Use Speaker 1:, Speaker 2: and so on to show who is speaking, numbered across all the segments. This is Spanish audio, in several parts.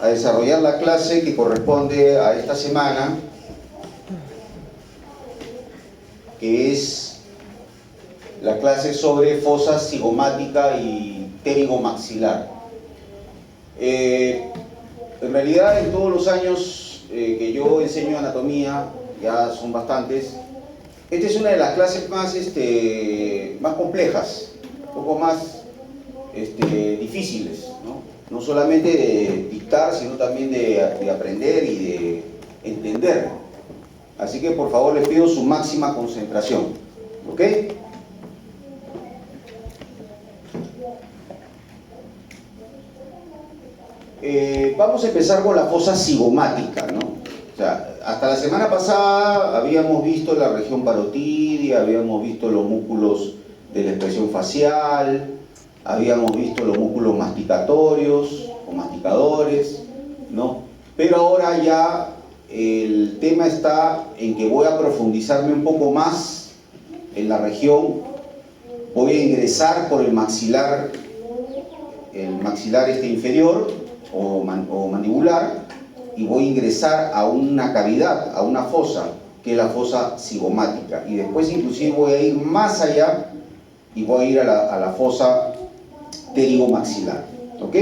Speaker 1: a desarrollar la clase que corresponde a esta semana, que es la clase sobre fosa cigomática y pterigomaxilar. En realidad, en todos los años que yo enseño anatomía, ya son bastantes, esta es una de las clases más complejas, un poco más difíciles, ¿no? No solamente de dictar, sino también de aprender y de entender. Así que por favor les pido su máxima concentración, ¿ok? Vamos a empezar con la fosa cigomática, ¿no? O sea, hasta la semana pasada habíamos visto la región parotidia, habíamos visto los músculos de la expresión facial, habíamos visto los músculos masticatorios o masticadores, ¿no? Pero ahora ya el tema está en que voy a profundizarme un poco más en la región, voy a ingresar por el maxilar inferior o mandibular, y voy a ingresar a una cavidad, a una fosa, que es la fosa cigomática, y después inclusive voy a ir más allá y voy a ir a la fosa pterigomaxilar, ¿ok?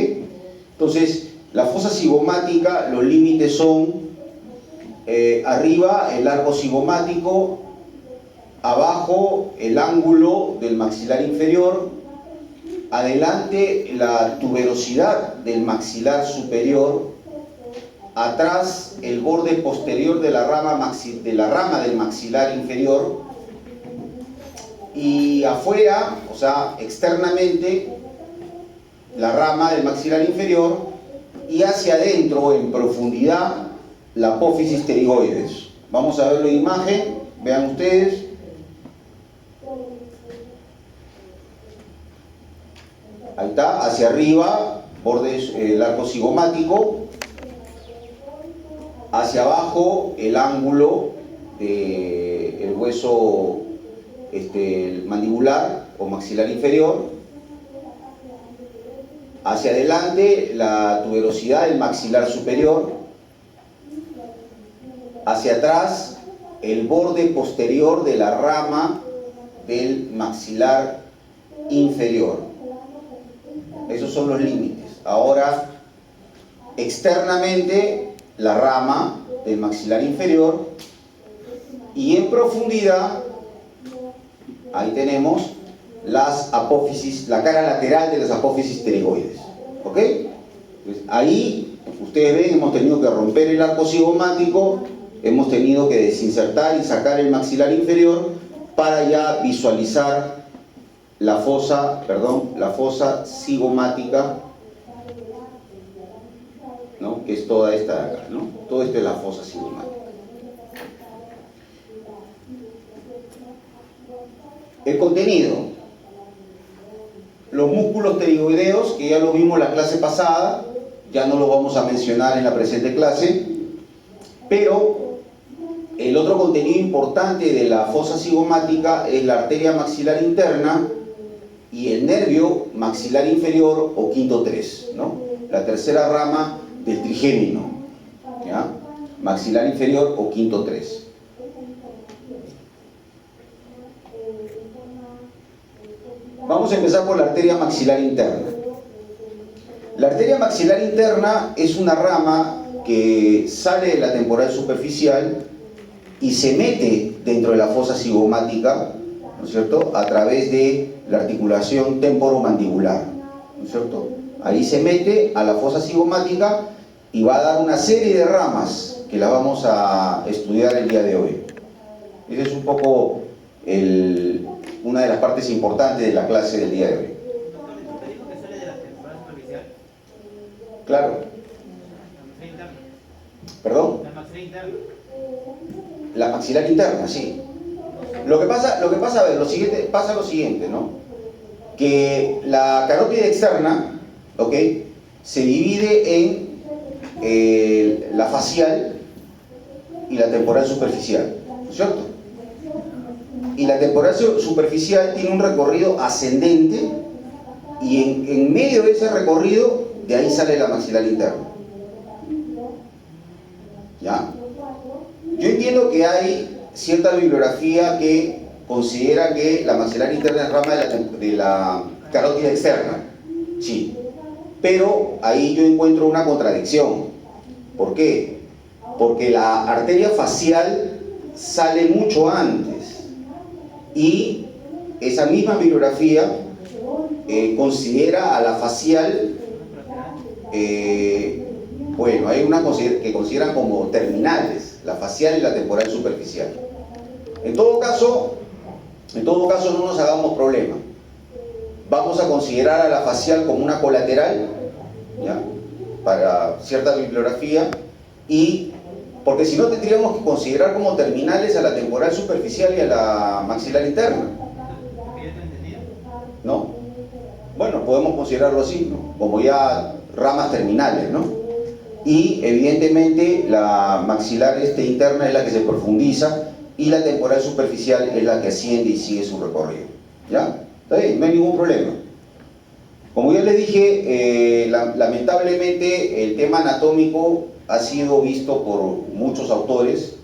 Speaker 1: Entonces, la fosa cigomática, los límites son arriba el arco cigomático, abajo el ángulo del maxilar inferior, adelante la tuberosidad del maxilar superior, atrás el borde posterior de la rama del maxilar inferior, y afuera, o sea, externamente, la rama del maxilar inferior, y hacia adentro, en profundidad, la apófisis pterigoides. Vamos a verlo en imagen, vean ustedes. Ahí está, hacia arriba, bordes, el arco cigomático, hacia abajo el ángulo del hueso mandibular o maxilar inferior, hacia adelante la tuberosidad del maxilar superior, hacia atrás el borde posterior de la rama del maxilar inferior. Esos son los límites. Ahora, externamente la rama del maxilar inferior, y en profundidad ahí tenemos las apófisis, la cara lateral de las apófisis pterigoides, ¿ok? Pues ahí ustedes ven, hemos tenido que romper el arco cigomático, hemos tenido que desinsertar y sacar el maxilar inferior para ya visualizar la fosa cigomática, ¿no? Que es toda esta de acá, ¿no? Todo esto es la fosa cigomática. El contenido: los músculos pterigoideos, que ya lo vimos la clase pasada, ya no los vamos a mencionar en la presente clase, pero el otro contenido importante de la fosa cigomática es la arteria maxilar interna y el nervio maxilar inferior o quinto 3, ¿no? La tercera rama del trigémino, ¿ya? Maxilar inferior o quinto 3. Vamos a empezar por la arteria maxilar interna. La arteria maxilar interna es una rama que sale de la temporal superficial y se mete dentro de la fosa cigomática, ¿no es cierto?, a través de la articulación temporomandibular, ¿no es cierto? Ahí se mete a la fosa cigomática y va a dar una serie de ramas que las vamos a estudiar el día de hoy. Esa es un poco una de las partes importantes de la clase del día de hoy.
Speaker 2: ¿Usted dijo que sale de la temporal superficial?
Speaker 1: Claro.
Speaker 2: ¿La maxilar interna?
Speaker 1: ¿Perdón?
Speaker 2: ¿La maxilar interna?
Speaker 1: La maxilar interna, sí. Lo que pasa, a ver, pasa lo siguiente, ¿no? Que la carótida externa, ¿ok?, se divide en la facial y la temporal superficial, ¿no es cierto? Y la temporal superficial tiene un recorrido ascendente, y en medio de ese recorrido, de ahí sale la maxilar interna. ¿Ya? Yo entiendo que hay cierta bibliografía que considera que la maxilar interna es rama de la carótida externa. Sí. Pero ahí yo encuentro una contradicción. ¿Por qué? Porque la arteria facial sale mucho antes. Y esa misma bibliografía considera a la facial, bueno, hay una que consideran como terminales, la facial y la temporal superficial. En todo caso no nos hagamos problema. Vamos a considerar a la facial como una colateral, ¿ya?, para cierta bibliografía, y porque si no tendríamos que considerar como terminales a la temporal superficial y a la maxilar interna, ¿no? Bueno, podemos considerarlo así, ¿no?, como ya ramas terminales, ¿no? Y evidentemente la maxilar interna es la que se profundiza y la temporal superficial es la que asciende y sigue su recorrido. ¿Ya? ¿Está bien? No hay ningún problema. Como ya les dije, lamentablemente el tema anatómico ha sido visto por muchos autores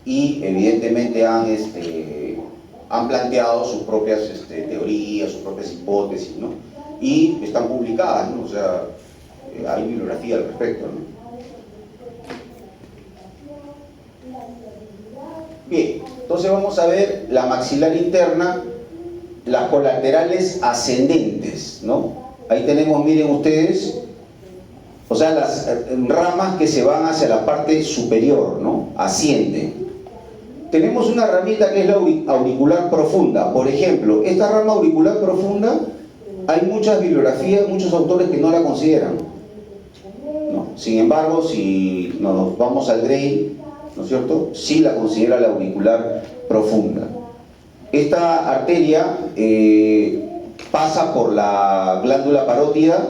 Speaker 1: y evidentemente han planteado sus propias teorías, sus propias hipótesis, ¿no? Y están publicadas, ¿no? O sea, hay bibliografía al respecto, ¿no? Bien, entonces vamos a ver la maxilar interna, las colaterales ascendentes, ¿no? Ahí tenemos, miren ustedes, o sea, las ramas que se van hacia la parte superior, ¿no? Ascienden. Tenemos una ramita que es la auricular profunda. Por ejemplo, esta rama auricular profunda, hay muchas bibliografías, muchos autores que no la consideran, ¿no? Sin embargo, si nos vamos al Gray, ¿no es cierto?, sí la considera la auricular profunda. Esta arteria pasa por la glándula parótida,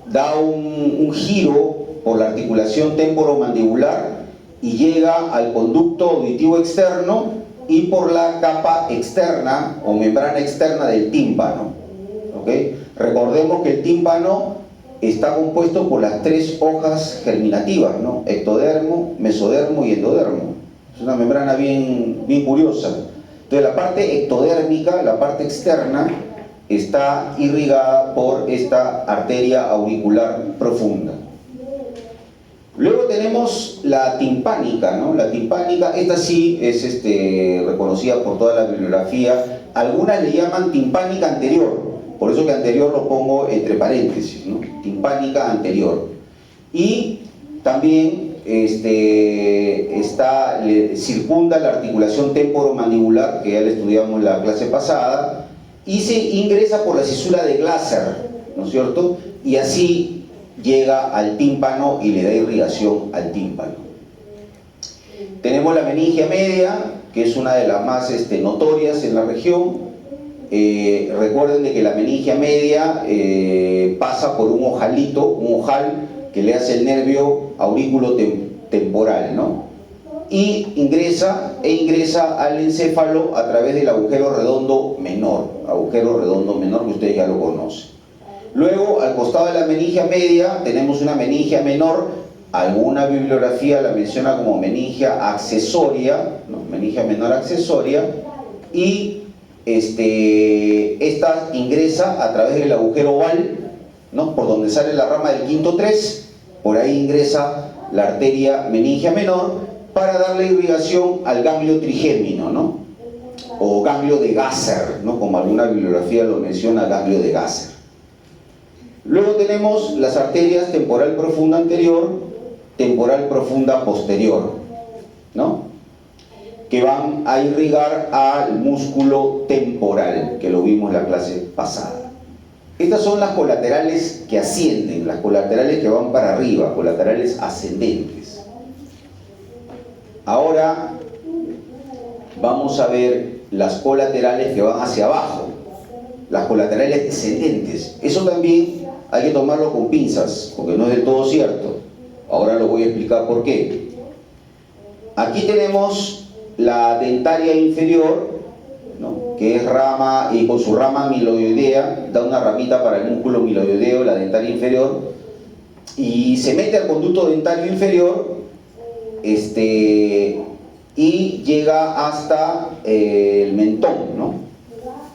Speaker 1: da un giro por la articulación temporomandibular y llega al conducto auditivo externo y por la capa externa o membrana externa del tímpano. ¿Okay? Recordemos que el tímpano está compuesto por las tres hojas germinativas, ¿no? Ectodermo, mesodermo y endodermo. Es una membrana bien curiosa. Entonces la parte ectodérmica, la parte externa, está irrigada por esta arteria auricular profunda. Luego tenemos la timpánica, ¿no? La timpánica, esta sí es reconocida por toda la bibliografía. Algunas le llaman timpánica anterior, por eso que anterior lo pongo entre paréntesis, ¿no? Timpánica anterior. Y también circunda la articulación temporomandibular, que ya la estudiamos en la clase pasada, y se ingresa por la cisura de Glaser, ¿no es cierto? Y así llega al tímpano y le da irrigación al tímpano. Tenemos la meningia media, que es una de las más notorias en la región. Recuerden de que la meningia media pasa por un ojalito, un ojal que le hace el nervio aurículo temporal, ¿no? Y ingresa al encéfalo a través del agujero redondo menor, que ustedes ya lo conocen. Luego, al costado de la meningia media, tenemos una meningia menor. Alguna bibliografía la menciona como meningia accesoria, ¿no? Meningia menor accesoria, y esta ingresa a través del agujero oval, ¿no?, por donde sale la rama del quinto 3, por ahí ingresa la arteria meningia menor para darle irrigación al ganglio trigémino, ¿no?, o ganglio de Gasser, ¿no?, como alguna bibliografía lo menciona, ganglio de Gasser. Luego tenemos las arterias temporal profunda anterior, temporal profunda posterior, ¿no?, que van a irrigar al músculo temporal, que lo vimos en la clase pasada. Estas son las colaterales que ascienden, las colaterales que van para arriba, colaterales ascendentes. Ahora vamos a ver las colaterales que van hacia abajo, las colaterales descendentes. Eso también hay que tomarlo con pinzas, porque no es del todo cierto. Ahora lo voy a explicar por qué. Aquí tenemos la dentaria inferior, ¿no?, que es rama, y con su rama miloidea, da una ramita para el músculo miloideo, la dentaria inferior, y se mete al conducto dentario inferior y llega hasta el mentón, ¿no?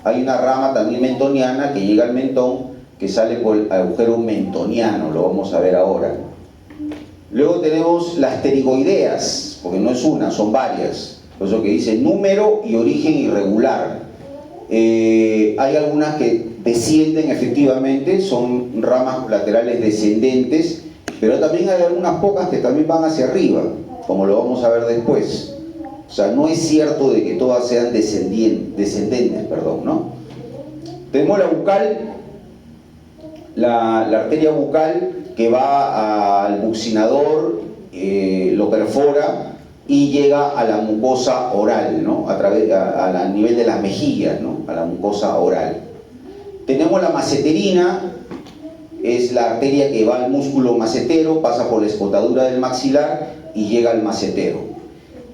Speaker 1: Hay una rama también mentoniana que llega al mentón, que sale por el agujero mentoniano, lo vamos a ver ahora. Luego tenemos las pterigoideas, porque no es una, son varias. Por eso que dice número y origen irregular. Hay algunas que descienden efectivamente, son ramas laterales descendentes, pero también hay algunas pocas que también van hacia arriba, como lo vamos a ver después. O sea, no es cierto de que todas sean descendentes, ¿no? Tenemos la bucal, la arteria bucal que va al buccinador, lo perfora y llega a la mucosa oral, ¿no? A nivel de las mejillas, ¿no? A la mucosa oral. Tenemos la maceterina, es la arteria que va al músculo macetero, pasa por la escotadura del maxilar y llega al macetero.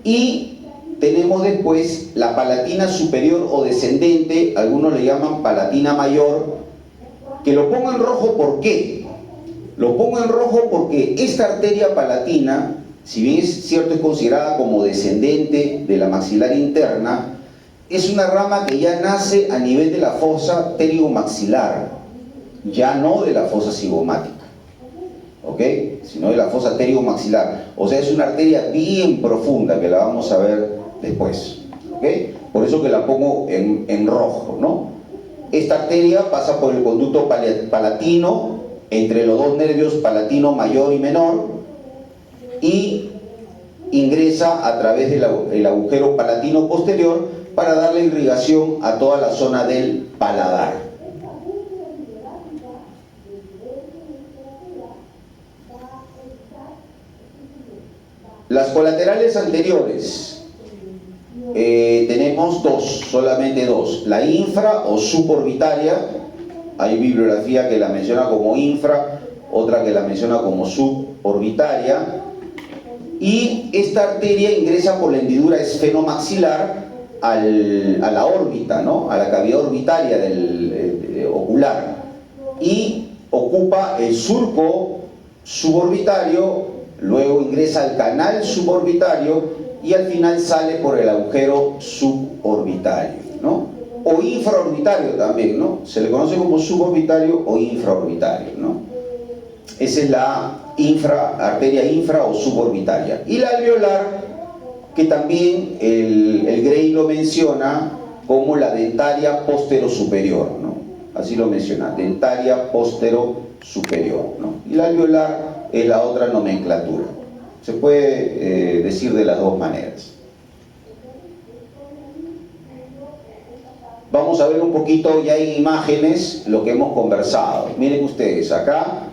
Speaker 1: Y tenemos después la palatina superior o descendente, algunos le llaman palatina mayor, que lo pongo en rojo, ¿por qué? Lo pongo en rojo porque esta arteria palatina, si bien es cierto es considerada como descendente de la maxilar interna, es una rama que ya nace a nivel de la fosa pteriomaxilar, ya no de la fosa cigomática, ¿ok? Sino de la fosa pteriomaxilar. O sea, es una arteria bien profunda que la vamos a ver después, ¿ok? Por eso que la pongo en rojo, ¿no? Esta arteria pasa por el conducto palatino, entre los dos nervios palatino mayor y menor, y ingresa a través del agujero palatino posterior para darle irrigación a toda la zona del paladar. Las colaterales anteriores, tenemos solamente dos, la infra o suborbitaria. Hay bibliografía que la menciona como infra, otra que la menciona como suborbitaria, y esta arteria ingresa por la hendidura esfenomaxilar a la órbita, ¿no? A la cavidad orbitaria ocular, y ocupa el surco suborbitario, luego ingresa al canal suborbitario y al final sale por el agujero suborbitario, ¿no? O infraorbitario también, ¿no? Se le conoce como suborbitario o infraorbitario, ¿no? Esa es la arteria infra o suborbitaria. Y la alveolar, que también el Gray lo menciona como la dentaria postero-superior, ¿no? Así lo menciona, dentaria postero-superior, ¿no? Y la alveolar es la otra nomenclatura. Se puede decir de las dos maneras. Vamos a ver un poquito ya en imágenes lo que hemos conversado. Miren ustedes, acá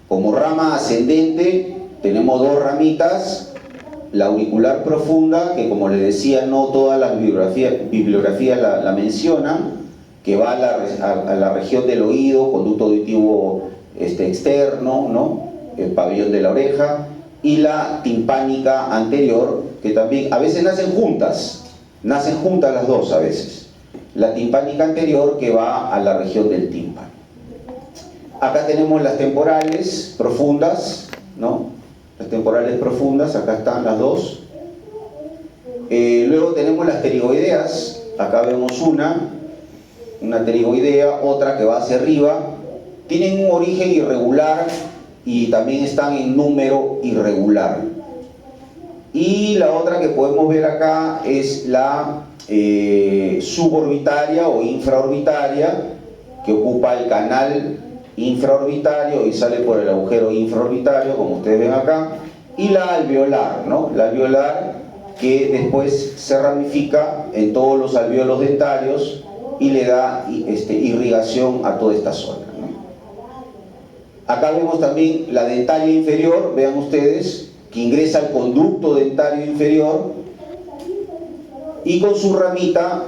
Speaker 1: como rama ascendente tenemos dos ramitas, la auricular profunda, que como les decía no todas las bibliografías la mencionan, que va a la región del oído, conducto auditivo externo, ¿no? El pabellón de la oreja, y la timpánica anterior, que también a veces nacen juntas las dos a veces. La timpánica anterior que va a la región del tímpano. Acá tenemos las temporales profundas, ¿no? Las temporales profundas, acá están las dos. Luego tenemos las pterigoideas, acá vemos una pterigoidea, otra que va hacia arriba. Tienen un origen irregular y también están en número irregular. Y la otra que podemos ver acá es la suborbitaria o infraorbitaria, que ocupa el canal infraorbitario y sale por el agujero infraorbitario, como ustedes ven acá, y la alveolar, ¿no? La alveolar que después se ramifica en todos los alvéolos dentarios y le da irrigación a toda esta zona, ¿no? Acá vemos también la dentaria inferior, vean ustedes, que ingresa al conducto dentario inferior y con su ramita,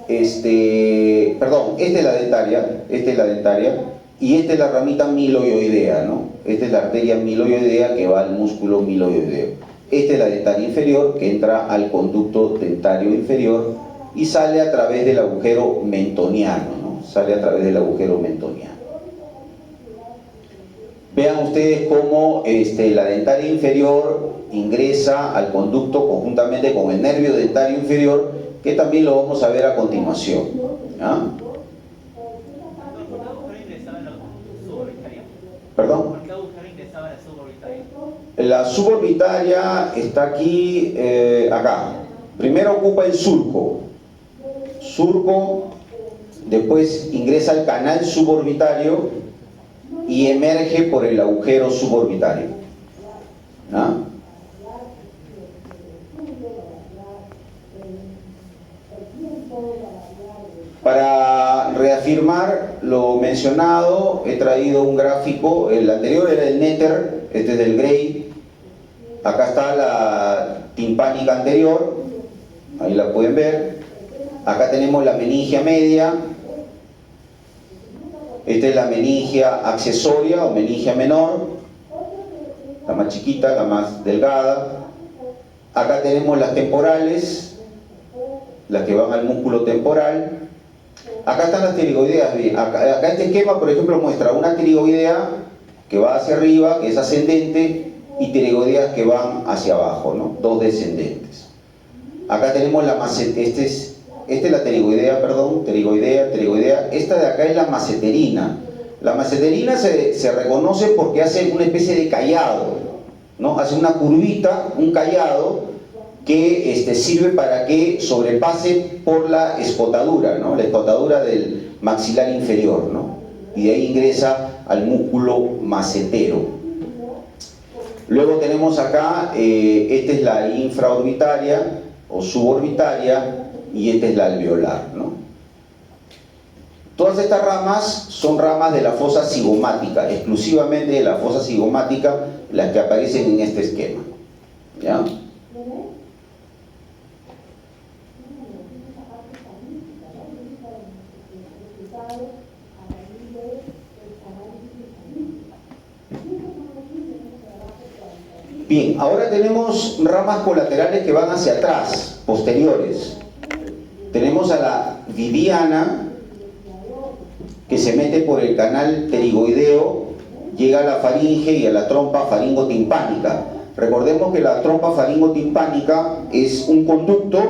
Speaker 1: esta es la dentaria, y esta es la ramita miloioidea, ¿no? Esta es la arteria miloioidea que va al músculo miloioideo. Esta es la dentaria inferior que entra al conducto dentario inferior y sale a través del agujero mentoniano, ¿no? Sale a través del agujero mentoniano. Vean ustedes cómo la dentaria inferior ingresa al conducto conjuntamente con el nervio dentario inferior, que también lo vamos a ver a continuación. ¿Ya?
Speaker 2: ¿Por qué agujero ingresaba en la suborbitaria?
Speaker 1: ¿Perdón?
Speaker 2: ¿Por qué agujero ingresaba en la suborbitaria?
Speaker 1: La suborbitaria está aquí, acá. Primero ocupa el surco. Surco, después ingresa al canal suborbitario y emerge por el agujero suborbitario. ¿Ah? Para reafirmar lo mencionado, he traído un gráfico. El anterior era el Netter, este es del Gray. Acá está la timpánica anterior, ahí la pueden ver. Acá tenemos la meningia media. Esta es la meningia accesoria o meningia menor, la más chiquita, la más delgada. Acá tenemos las temporales, las que van al músculo temporal. Acá están las pterigoideas. Acá este esquema, por ejemplo, muestra una pterigoidea que va hacia arriba, que es ascendente, y pterigoideas que van hacia abajo, ¿no? Dos descendentes. Acá tenemos la esta es la pterigoidea, perdón, pterigoidea. Esta de acá es la maceterina. La maceterina se reconoce porque hace una especie de callado, ¿no? Hace una curvita, un callado, que sirve para que sobrepase por la escotadura, ¿no? La escotadura del maxilar inferior, ¿no? Y de ahí ingresa al músculo macetero. Luego tenemos acá, esta es la infraorbitaria o suborbitaria, y esta es la alveolar, ¿no? Todas estas ramas son ramas de la fosa cigomática, exclusivamente de la fosa cigomática, las que aparecen en este esquema. ¿Ya? Bien, ahora tenemos ramas colaterales que van hacia atrás, posteriores. Tenemos a la vidiana, que se mete por el canal pterigoideo, llega a la faringe y a la trompa faringotimpánica. Recordemos que la trompa faringotimpánica es un conducto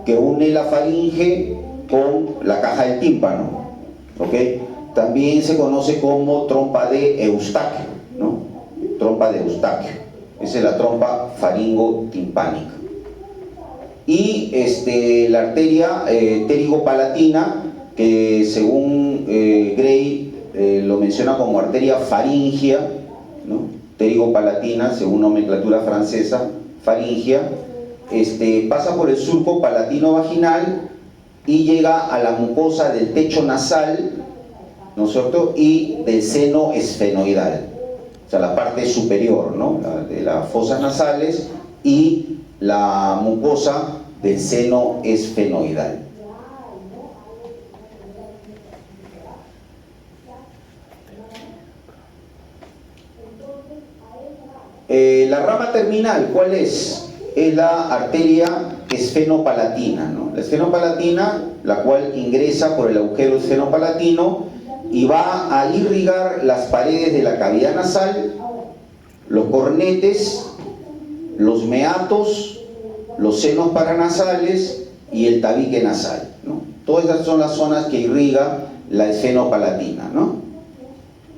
Speaker 1: que une la faringe con la caja del tímpano, ¿ok? También se conoce como trompa de Eustaquio, ¿no? Trompa de Eustaquio. Esa es la trompa faringotimpánica. Y la arteria pterigopalatina, que según Gray lo menciona como arteria faringia, ¿no? Pterigopalatina, según nomenclatura francesa, faringia, pasa por el surco palatino vaginal y llega a la mucosa del techo nasal, ¿no es cierto? Y del seno esfenoidal, o sea, la parte superior, ¿no? De las fosas nasales y la mucosa del seno esfenoidal. La rama terminal, ¿cuál es? Es la arteria esfenopalatina, ¿no? La esfenopalatina, la cual ingresa por el agujero esfenopalatino y va a irrigar las paredes de la cavidad nasal, los cornetes, los meatos, los senos paranasales y el tabique nasal, ¿no? Todas esas son las zonas que irriga la esfenopalatina, ¿no?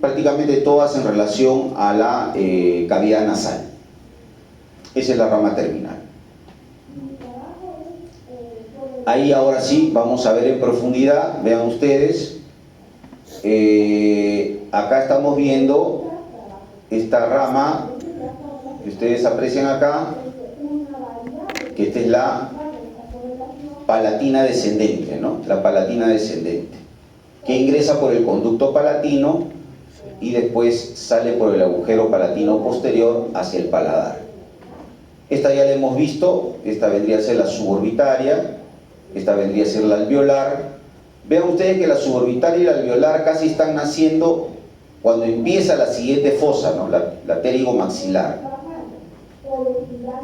Speaker 1: Prácticamente todas en relación a la cavidad nasal. Esa es la rama terminal. Ahí ahora sí vamos a ver en profundidad. Vean ustedes, acá estamos viendo esta rama que ustedes aprecian acá, que esta es la palatina descendente, ¿no? La palatina descendente, que ingresa por el conducto palatino y después sale por el agujero palatino posterior hacia el paladar. Esta ya la hemos visto, esta vendría a ser la suborbitaria, esta vendría a ser la alveolar. Vean ustedes que la suborbitaria y la alveolar casi están naciendo cuando empieza la siguiente fosa, ¿no? La pterigomaxilar.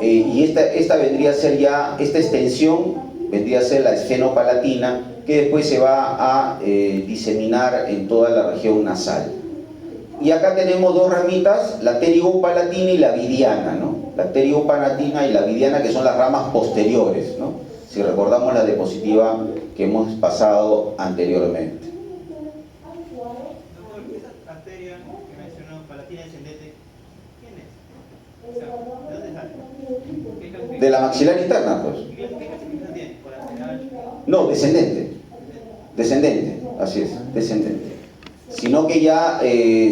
Speaker 1: Y esta vendría a ser ya, esta extensión vendría a ser la esfenopalatina, que después se va a diseminar en toda la región nasal. Y acá tenemos dos ramitas, la pterigopalatina y la vidiana, ¿no? La pterigopalatina y la vidiana, que son las ramas posteriores, ¿no? Si recordamos la diapositiva que hemos pasado anteriormente.
Speaker 2: Doctor, esa arteria que mencionó, palatina descendente, ¿quién es? O sea, ¿de dónde sale? ¿Qué clasificación?
Speaker 1: De la maxilar interna, pues.
Speaker 2: ¿Qué clasificación tiene? ¿Colateral?
Speaker 1: No, descendente. Descendente, así es, descendente. Sino que ya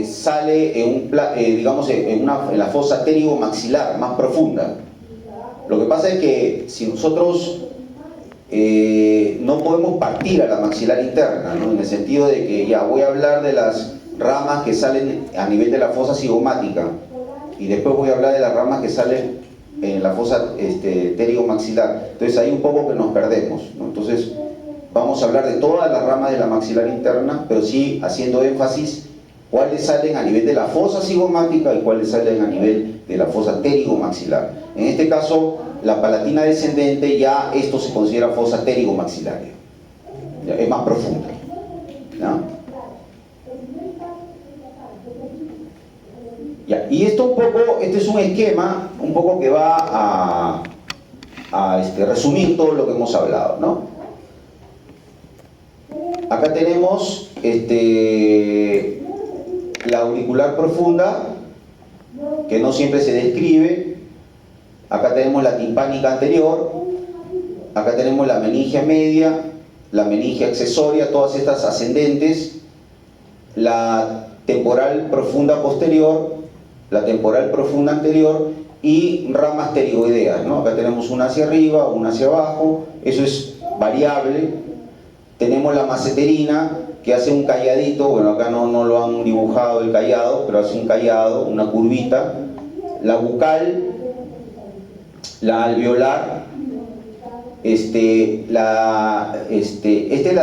Speaker 1: sale en digamos, en la fosa pterigomaxilar más profunda. Lo que pasa es que si nosotros no podemos partir a la maxilar interna, ¿no? En el sentido de que ya voy a hablar de las ramas que salen a nivel de la fosa cigomática y después voy a hablar de las ramas que salen en la fosa pterigomaxilar. Entonces ahí un poco que nos perdemos, ¿no? Entonces vamos a hablar de todas las ramas de la maxilar interna, pero sí haciendo énfasis cuáles salen a nivel de la fosa cigomática y cuáles salen a nivel de la fosa pterigomaxilar. En este caso, la palatina descendente, ya esto se considera fosa pterigomaxilaria, es más profunda, ¿no? Ya, y esto un poco, este es un esquema un poco que va a resumir todo lo que hemos hablado, ¿no? Acá tenemos la auricular profunda, que no siempre se describe. Acá tenemos la timpánica anterior, acá tenemos la meningia media, la meningia accesoria, todas estas ascendentes, la temporal profunda posterior, la temporal profunda anterior y ramas pterigoideas, ¿no? Acá tenemos una hacia arriba, una hacia abajo, eso es variable. Tenemos la maceterina, que hace un calladito, bueno, acá no lo han dibujado el callado, pero hace un callado, una curvita. La bucal, la alveolar, esta es la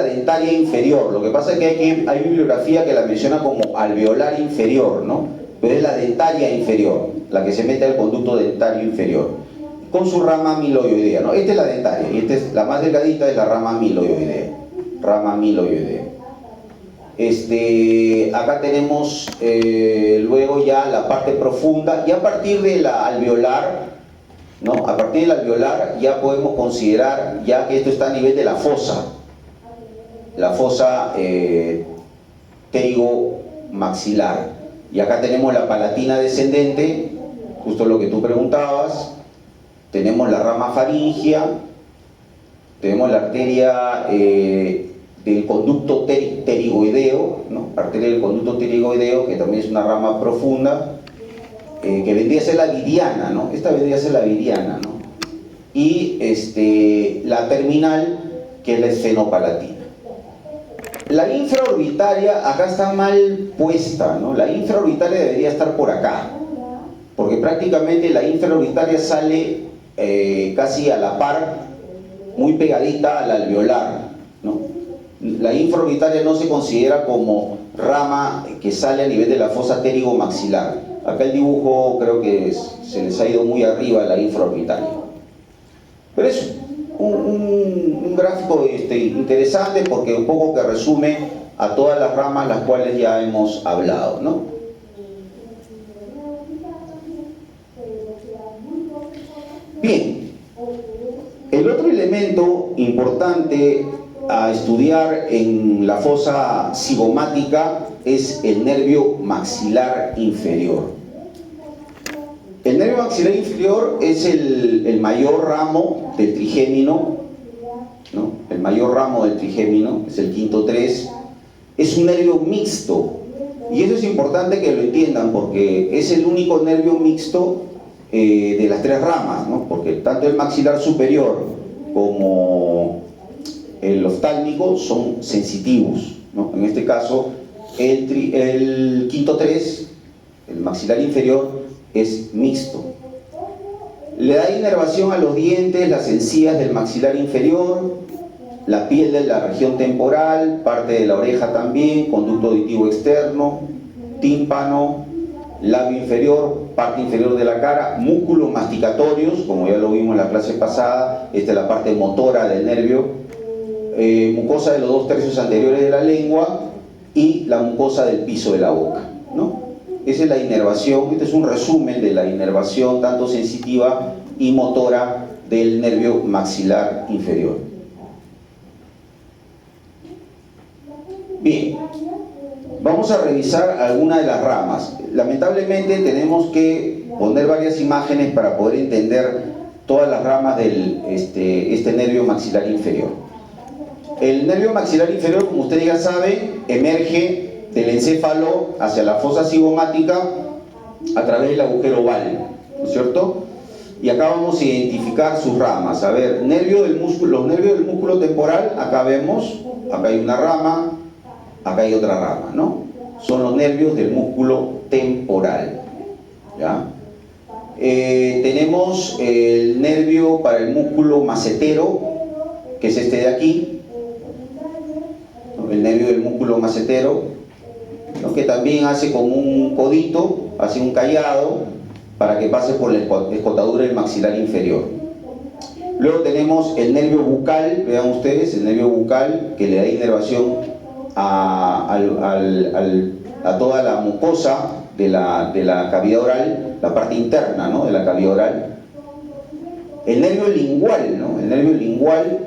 Speaker 1: dentaria inferior. Lo que pasa es que hay bibliografía que la menciona como alveolar inferior, ¿no? Pero es la dentaria inferior, la que se mete al conducto dentario inferior, con su rama amiloidea, ¿no? Esta es la dentaria, y esta es la más delgadita, es la rama amiloidea. Rama amiloidea. Acá tenemos luego ya la parte profunda, y a partir de la alveolar, ¿no? A partir de la alveolar ya podemos considerar ya que esto está a nivel de la fosa pterigomaxilar. Y acá tenemos la palatina descendente, justo lo que tú preguntabas. Tenemos la rama faringea, tenemos la arteria del conducto pterigoideo, ¿no? Arteria del conducto pterigoideo, que también es una rama profunda, que vendría a ser la vidiana, ¿no? Esta vendría a ser la vidiana, ¿no? Y la terminal, que es la esfenopalatina. La infraorbitaria acá está mal puesta, ¿no? La infraorbitaria debería estar por acá, porque prácticamente la infraorbitaria sale casi a la par, muy pegadita a la alveolar, ¿no? La infraorbitaria no se considera como rama que sale a nivel de la fosa pterigomaxilar. Acá el dibujo creo que se les ha ido muy arriba la infraorbitaria. Pero es un gráfico interesante, porque un poco que resume a todas las ramas las cuales ya hemos hablado, ¿no? Bien, el otro elemento importante a estudiar en la fosa cigomática es el nervio maxilar inferior. El nervio maxilar inferior es el mayor ramo del trigémino, ¿no? El mayor ramo del trigémino, es el quinto 3. Es un nervio mixto, y eso es importante que lo entiendan, porque es el único nervio mixto de las 3 ramas, ¿no? Porque tanto el maxilar superior como el oftálmico son sensitivos, ¿no? En este caso, el quinto 3, el maxilar inferior, es mixto. Le da inervación a los dientes, las encías del maxilar inferior, la piel de la región temporal, parte de la oreja también, conducto auditivo externo, tímpano, labio inferior, parte inferior de la cara, músculos masticatorios, como ya lo vimos en la clase pasada. Esta es la parte motora del nervio, mucosa de los 2/3 anteriores de la lengua y la mucosa del piso de la boca, ¿no? Esa es la inervación, este es un resumen de la inervación tanto sensitiva y motora del nervio maxilar inferior. Bien, vamos a revisar algunas de las ramas. Lamentablemente tenemos que poner varias imágenes para poder entender todas las ramas del este nervio maxilar inferior. El nervio maxilar inferior, como ustedes ya saben, emerge del encéfalo hacia la fosa cigomática a través del agujero oval, ¿no es cierto? Y acá vamos a identificar sus ramas. A ver, los nervios del músculo temporal, acá vemos, acá hay una rama, acá hay otra rama, ¿no? Son los nervios del músculo temporal, ¿ya? Tenemos el nervio para el músculo macetero, que es este de aquí, ¿no? El nervio del músculo macetero, ¿no? Que también hace como un codito, hace un callado para que pase por la escotadura del maxilar inferior. Luego tenemos el nervio bucal, vean ustedes, el nervio bucal que le da inervación a toda la mucosa de la cavidad oral, la parte interna, ¿no? De la cavidad oral. El nervio lingual, ¿no? El nervio lingual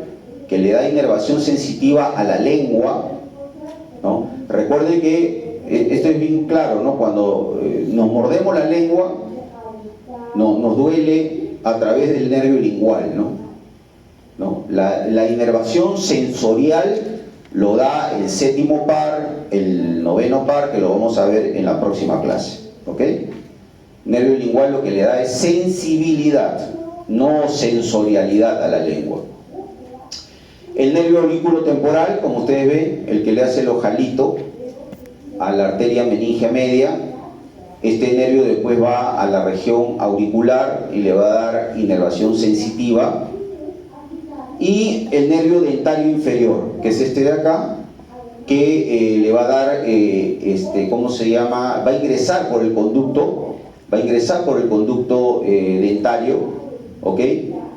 Speaker 1: que le da inervación sensitiva a la lengua, ¿no? Recuerden que esto es bien claro, ¿no? Cuando nos mordemos la lengua, nos duele a través del nervio lingual, ¿no? La inervación sensorial lo da el séptimo par, el noveno par, que lo vamos a ver en la próxima clase, ¿ok? Nervio lingual lo que le da es sensibilidad, no sensorialidad a la lengua. El nervio auriculotemporal, como ustedes ven, el que le hace el ojalito a la arteria meningia media, este nervio después va a la región auricular y le va a dar inervación sensitiva. Y el nervio dentario inferior, que es este de acá, que le va a dar, ¿cómo se llama? Va a ingresar por el conducto, dentario, ¿ok?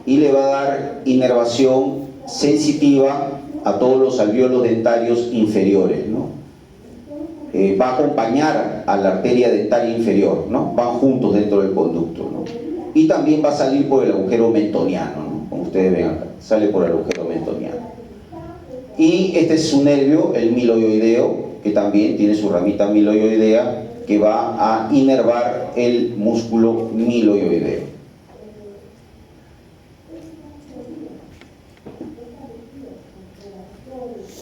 Speaker 1: Y le va a dar inervación sensitiva a todos los alvéolos dentarios inferiores, ¿no? Va a acompañar a la arteria dentaria inferior, ¿no? Van juntos dentro del conducto, ¿no? Y también va a salir por el agujero mentoniano, ¿no? Como ustedes ven acá, sale por el agujero mentoniano. Y este es su nervio, el miloioideo, que también tiene su ramita miloioidea, que va a inervar el músculo miloioideo.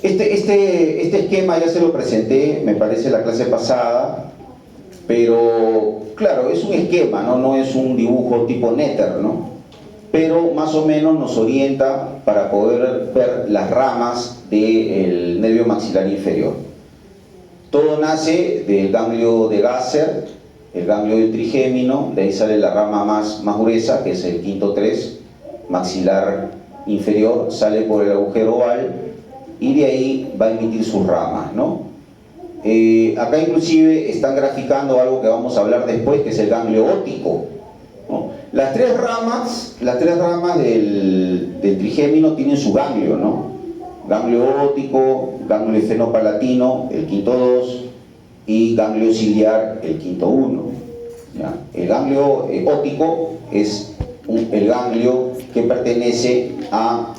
Speaker 1: Este esquema ya se lo presenté, me parece, la clase pasada, pero claro, es un esquema, no es un dibujo tipo Netter, ¿no? Pero más o menos nos orienta para poder ver las ramas del nervio maxilar inferior. Todo nace del ganglio de Gasser, el ganglio del trigémino, de ahí sale la rama más gruesa, que es el quinto 3, maxilar inferior, sale por el agujero oval, y de ahí va a emitir sus ramas, ¿no? Acá inclusive están graficando algo que vamos a hablar después, que es el ganglio óptico, ¿no? Las tres ramas del trigémino tienen su ganglio, ¿no? Ganglio óptico, ganglio esfenopalatino, el quinto 2, y ganglio ciliar, el quinto 1, ¿ya? El ganglio óptico es el ganglio que pertenece a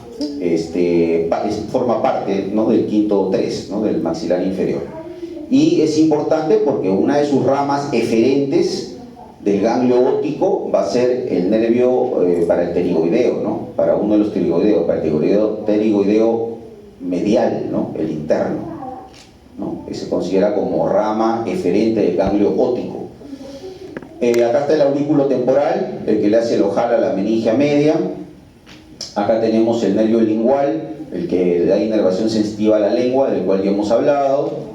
Speaker 1: forma parte, ¿no? Del quinto 3, ¿no? Del maxilar inferior, y es importante porque una de sus ramas eferentes del ganglio óptico va a ser el nervio para el pterigoideo, ¿no? Para uno de los pterigoideos, para el pterigoideo medial, ¿no? El interno, ¿no? Que se considera como rama eferente del ganglio óptico. Acá está el aurículo temporal, el que le hace el ojal a la meningia media. Acá tenemos el nervio lingual, el que da inervación sensitiva a la lengua, del cual ya hemos hablado.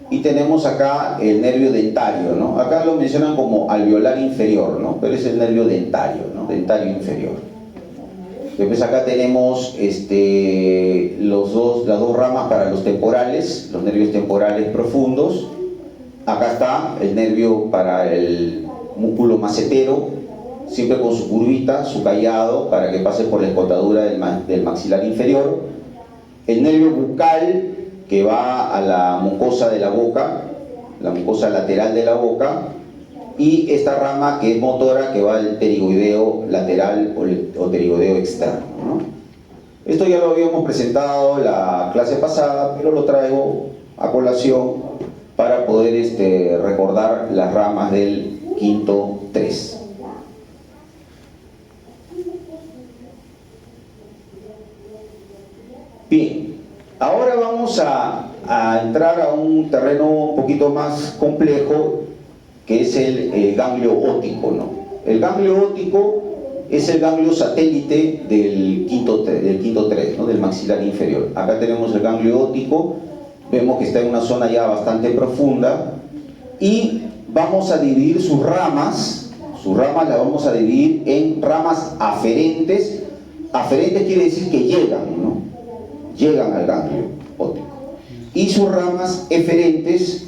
Speaker 1: Y tenemos acá el nervio dentario, ¿no? Acá lo mencionan como alveolar inferior, ¿no? Pero es el nervio dentario, ¿no? Dentario inferior. Después acá tenemos las dos ramas para los temporales, los nervios temporales profundos. Acá está el nervio para el músculo macetero, siempre con su curvita, su callado, para que pase por la escotadura del maxilar inferior. El nervio bucal, que va a la mucosa de la boca, la mucosa lateral de la boca, y esta rama que es motora, que va al pterigoideo lateral o pterigoideo externo, ¿no? Esto ya lo habíamos presentado la clase pasada, pero lo traigo a colación para poder recordar las ramas del quinto 3. Bien, ahora vamos a entrar a un terreno un poquito más complejo, que es el ganglio óptico, ¿no? El ganglio óptico es el ganglio satélite del quinto 3, ¿no? Del maxilar inferior. Acá tenemos el ganglio óptico, vemos que está en una zona ya bastante profunda, y vamos a dividir sus ramas las vamos a dividir en ramas aferentes. Aferentes quiere decir que llegan, ¿no? Llegan al ganglio óptico. Y sus ramas eferentes,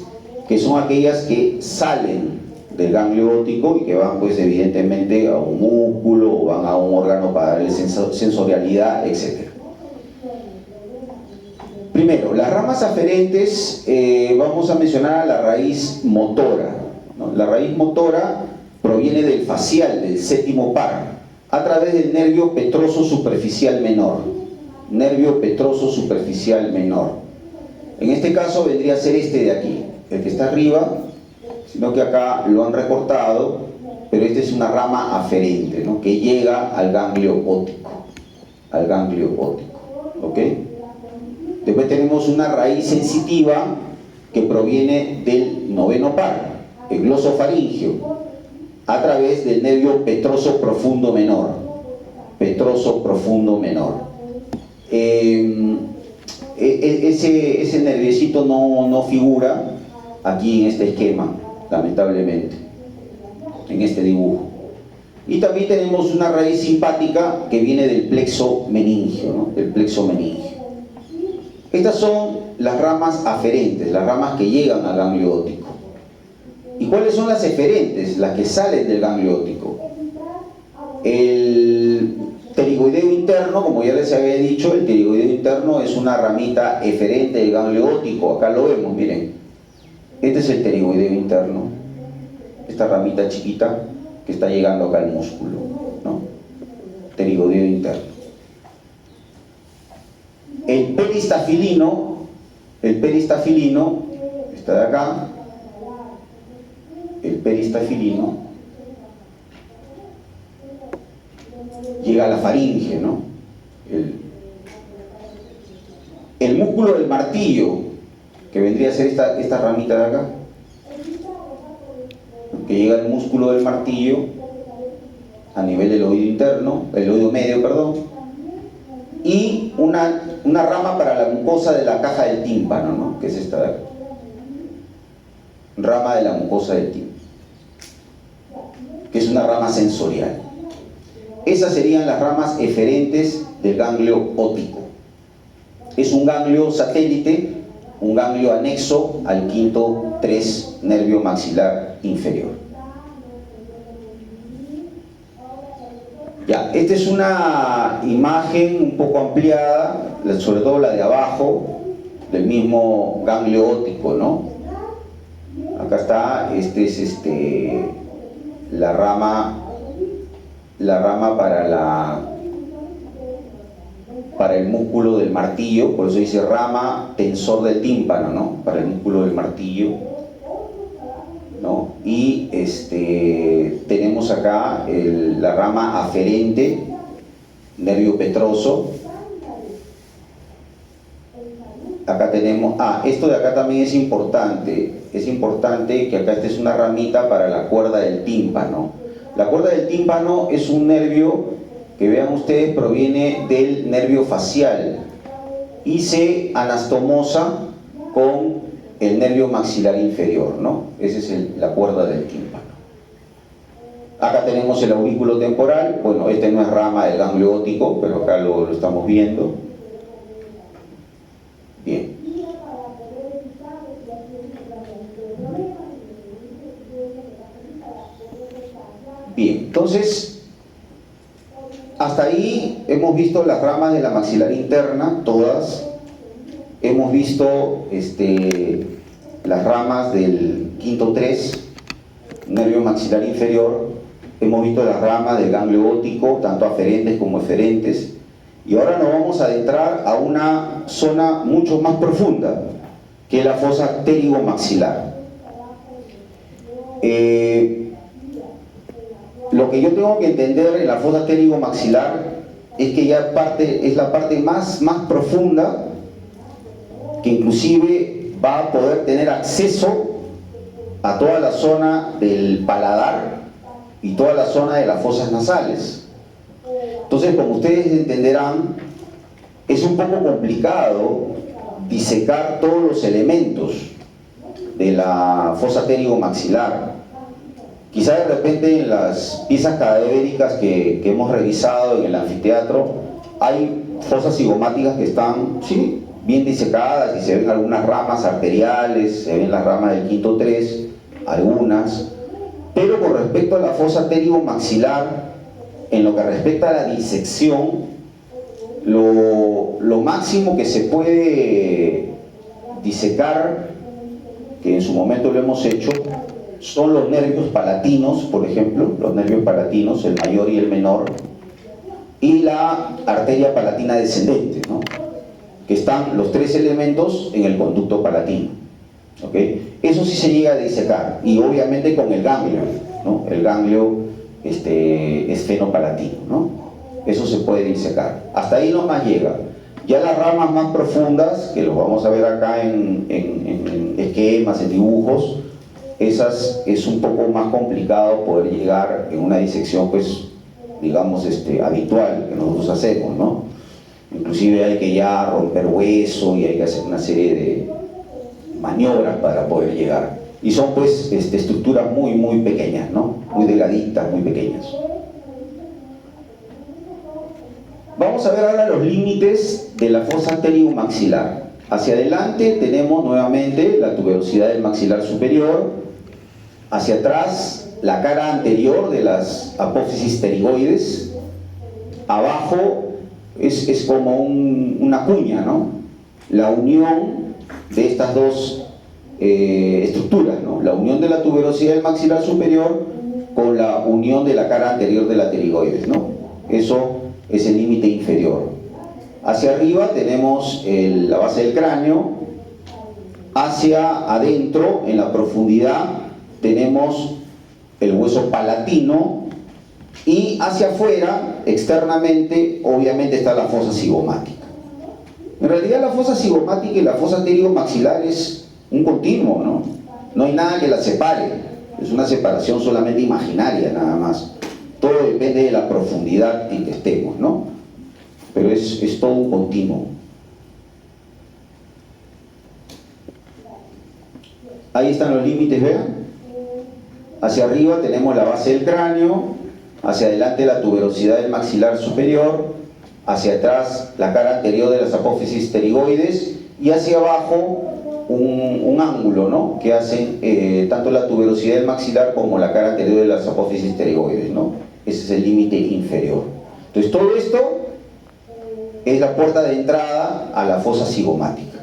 Speaker 1: que son aquellas que salen del ganglio óptico y que van, pues, evidentemente a un músculo o van a un órgano para darle sensorialidad, etc. Primero, las ramas aferentes, vamos a mencionar a la raíz motora, ¿no? La raíz motora proviene del facial, del séptimo par, a través del nervio petroso superficial menor. Nervio petroso superficial menor. En este caso vendría a ser este de aquí, el que está arriba, sino que acá lo han recortado, pero esta es una rama aferente, ¿no? Que llega al ganglio óptico. Al ganglio óptico, ¿ok? Después tenemos una raíz sensitiva que proviene del noveno par, el glosofaringio, a través del nervio petroso profundo menor. Petroso profundo menor. Ese nerviecito no figura aquí en este esquema, lamentablemente, en este dibujo. Y también tenemos una raíz simpática que viene del plexo meningio, ¿no? Del plexo meningio. Estas son las ramas aferentes, las ramas que llegan al ganglio óptico. ¿Y cuáles son las eferentes? Las que salen del ganglio óptico. El pterigoideo interno, como ya les había dicho, el pterigoideo interno es una ramita eferente del ganglio óptico. Acá lo vemos, miren. Este es el pterigoideo interno, esta ramita chiquita que está llegando acá al músculo, ¿no? Pterigoideo interno. El peristafilino está de acá. El peristafilino llega a la faringe, ¿no? El músculo del martillo, que vendría a ser esta ramita de acá, que llega al músculo del martillo a nivel del oído interno, el oído medio, perdón, y una rama para la mucosa de la caja del tímpano, ¿no? Que es esta de acá. Rama de la mucosa del tímpano, que es una rama sensorial. Esas serían las ramas eferentes del ganglio óptico. Es un ganglio satélite, un ganglio anexo al quinto 3 nervio maxilar inferior. Ya, esta es una imagen un poco ampliada, sobre todo la de abajo, del mismo ganglio óptico, ¿no? Acá está, la rama para el músculo del martillo, por eso dice rama tensor del tímpano, ¿no? Para el músculo del martillo, ¿no? Y tenemos acá la rama aferente, nervio petroso. Acá tenemos, esto de acá también es importante que acá esta es una ramita para la cuerda del tímpano. La cuerda del tímpano es un nervio que, vean ustedes, proviene del nervio facial y se anastomosa con el nervio maxilar inferior, ¿no? Esa es la cuerda del tímpano. Acá tenemos el aurículo temporal. Bueno, este no es rama del ganglio óptico, pero acá lo estamos viendo. Bien. Bien, entonces, hasta ahí hemos visto las ramas de la maxilar interna, todas. Hemos visto las ramas del quinto 3, nervio maxilar inferior, hemos visto las ramas del ganglio óptico, tanto aferentes como eferentes, y ahora nos vamos a adentrar a una zona mucho más profunda, que es la fosa pterigomaxilar. Lo que yo tengo que entender en la fosa pterigomaxilar es que ya es la parte más profunda, que inclusive va a poder tener acceso a toda la zona del paladar y toda la zona de las fosas nasales. Entonces, como ustedes entenderán, es un poco complicado disecar todos los elementos de la fosa pterigomaxilar. Quizá de repente en las piezas cadavéricas que hemos revisado en el anfiteatro hay fosas cigomáticas que están, sí, bien disecadas y se ven algunas ramas arteriales, se ven las ramas del quinto 3, algunas, pero con respecto a la fosa pterigomaxilar, en lo que respecta a la disección, lo máximo que se puede disecar, que en su momento lo hemos hecho, son los nervios palatinos, por ejemplo, los nervios palatinos, el mayor y el menor, y la arteria palatina descendente, ¿no? Que están los 3 elementos en el conducto palatino. ¿Okay? Eso sí se llega a disecar, y obviamente con el ganglio, ¿no? El ganglio esfenopalatino, ¿no? Eso se puede disecar. Hasta ahí nomás llega. Ya las ramas más profundas, que los vamos a ver acá en esquemas, en dibujos, esas es un poco más complicado poder llegar en una disección, pues, digamos, habitual que nosotros hacemos, ¿no? Inclusive hay que ya romper hueso y hay que hacer una serie de maniobras para poder llegar. Y son, pues, estructuras muy pequeñas, ¿no? Muy delgaditas, muy pequeñas. Vamos a ver ahora los límites de la fosa pterigomaxilar. Hacia adelante tenemos nuevamente la tuberosidad del maxilar superior. Hacia atrás, la cara anterior de las apófisis pterigoides. Abajo es como una cuña, ¿no? La unión de estas dos estructuras, ¿no? La unión de la tuberosidad del maxilar superior con la unión de la cara anterior de la pterigoides, ¿no? Eso es el límite inferior. Hacia arriba tenemos la base del cráneo. Hacia adentro, en la profundidad, tenemos el hueso palatino, y hacia afuera, externamente, obviamente está la fosa cigomática. En realidad la fosa cigomática y la fosa pterigomaxilar es un continuo, ¿no? No hay nada que las separe, es una separación solamente imaginaria nada más. Todo depende de la profundidad en que estemos, ¿no? Pero es todo un continuo. Ahí están los límites, vean. Hacia arriba tenemos la base del cráneo, hacia adelante la tuberosidad del maxilar superior, hacia atrás la cara anterior de las apófisis pterigoides, y hacia abajo un ángulo, ¿no? Que hacen tanto la tuberosidad del maxilar como la cara anterior de las apófisis pterigoides, ¿no? Ese es el límite inferior. Entonces todo esto es la puerta de entrada a la fosa cigomática.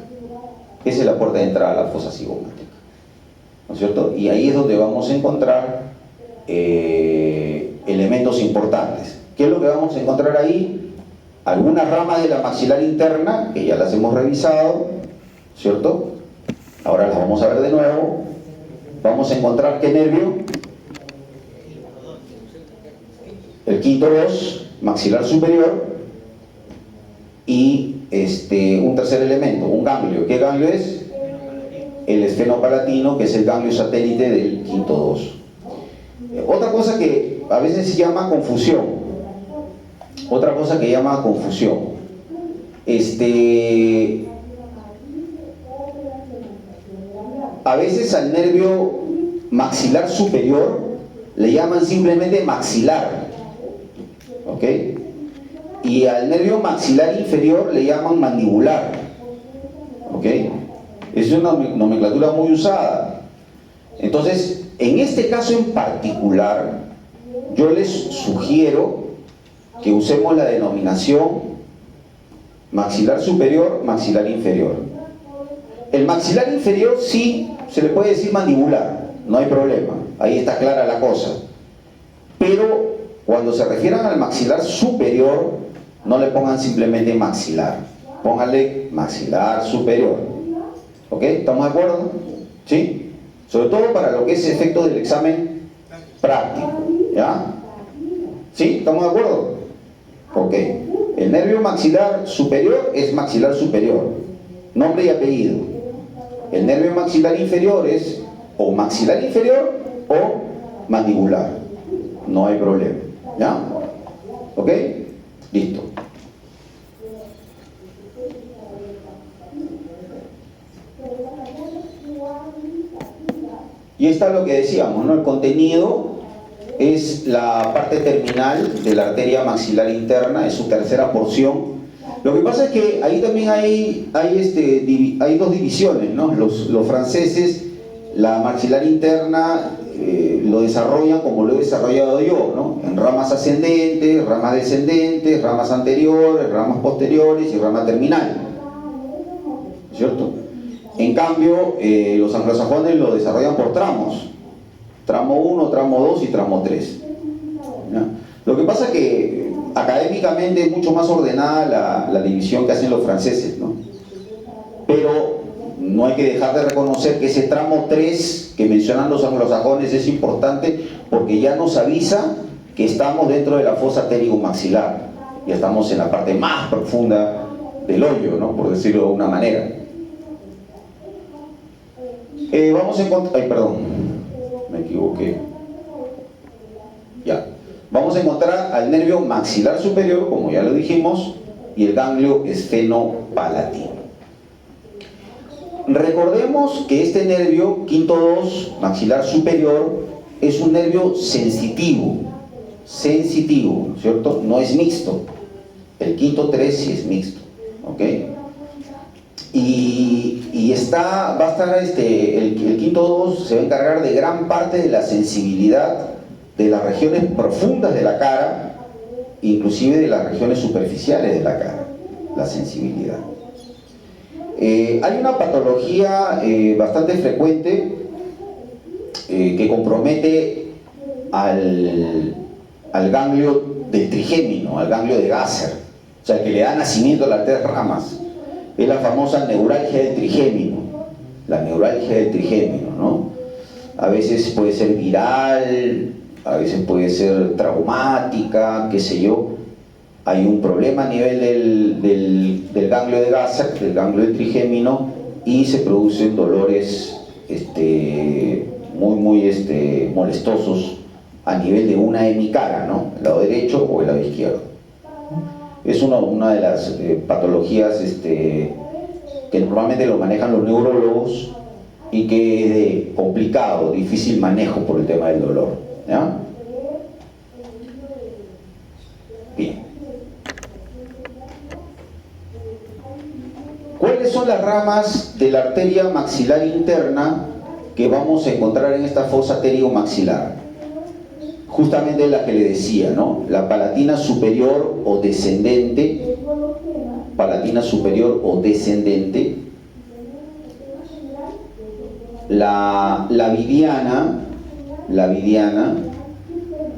Speaker 1: Esa es la puerta de entrada a la fosa cigomática, ¿no es cierto? Y ahí es donde vamos a encontrar elementos importantes. ¿Qué es lo que vamos a encontrar ahí? Algunas ramas de la maxilar interna, que ya las hemos revisado, ¿cierto? Ahora las vamos a ver de nuevo. Vamos a encontrar ¿qué nervio? El quinto 2, maxilar superior, y un tercer elemento, un ganglio. ¿Qué ganglio es? El esfenopalatino, que es el ganglio satélite del quinto 2. Otra cosa que a veces se llama confusión. A veces al nervio maxilar superior le llaman simplemente maxilar, ¿ok? Y al nervio maxilar inferior le llaman mandibular, ¿ok? Es una nomenclatura muy usada. Entonces, en este caso en particular, yo les sugiero que usemos la denominación maxilar superior, maxilar inferior. El maxilar inferior sí se le puede decir mandibular, no hay problema, ahí está clara la cosa. Pero cuando se refieran al maxilar superior, no le pongan simplemente maxilar, pónganle maxilar superior. ¿Ok? ¿Estamos de acuerdo? ¿Sí? Sobre todo para lo que es efecto del examen práctico. ¿Ya? ¿Sí? ¿Estamos de acuerdo? Ok. El nervio maxilar superior es maxilar superior, nombre y apellido. El nervio maxilar inferior es o maxilar inferior o mandibular. No hay problema. ¿Ya? ¿Ok? Listo. Y está lo que decíamos, ¿no? El contenido es la parte terminal de la arteria maxilar interna, es su tercera porción. Lo que pasa es que ahí también hay dos divisiones, ¿no? Los franceses, la maxilar interna lo desarrollan como lo he desarrollado yo, ¿no? En ramas ascendentes, ramas descendentes, ramas anteriores, ramas posteriores y rama terminal, ¿cierto? En cambio, los anglosajones lo desarrollan por tramos. Tramo 1, tramo 2 y tramo 3. ¿Ya? Lo que pasa es que académicamente es mucho más ordenada la división que hacen los franceses, ¿no? Pero no hay que dejar de reconocer que ese tramo 3 que mencionan los anglosajones es importante porque ya nos avisa que estamos dentro de la fosa pterigomaxilar. Ya estamos en la parte más profunda del hoyo, ¿no? Por decirlo de una manera. Vamos a encontrar... Ay, perdón, me equivoqué. Ya. Vamos a encontrar al nervio maxilar superior, como ya lo dijimos, y el ganglio esfenopalatino. Recordemos que este nervio, quinto 2, maxilar superior, es un nervio sensitivo, ¿cierto? No es mixto. El quinto 3 sí es mixto, ¿ok? Y va a estar el quinto 2 se va a encargar de gran parte de la sensibilidad de las regiones profundas de la cara, inclusive de las regiones superficiales de la cara, la sensibilidad. Hay una patología bastante frecuente que compromete al ganglio del trigémino, al ganglio de Gasser, o sea, que le da nacimiento a las 3 ramas. Es la famosa neuralgia del trigémino, la neuralgia del trigémino, ¿no? A veces puede ser viral, a veces puede ser traumática, qué sé yo. Hay un problema a nivel del ganglio de Gasser, del ganglio del trigémino, y se producen dolores muy molestosos a nivel de una hemicara, ¿no? El lado derecho o el lado izquierdo. Es una de las patologías que normalmente lo manejan los neurólogos y que es de complicado, difícil manejo por el tema del dolor. ¿Ya? Bien. ¿Cuáles son las ramas de la arteria maxilar interna que vamos a encontrar en esta fosa pterigomaxilar? Justamente la que le decía, ¿no? La palatina superior o descendente, la vidiana,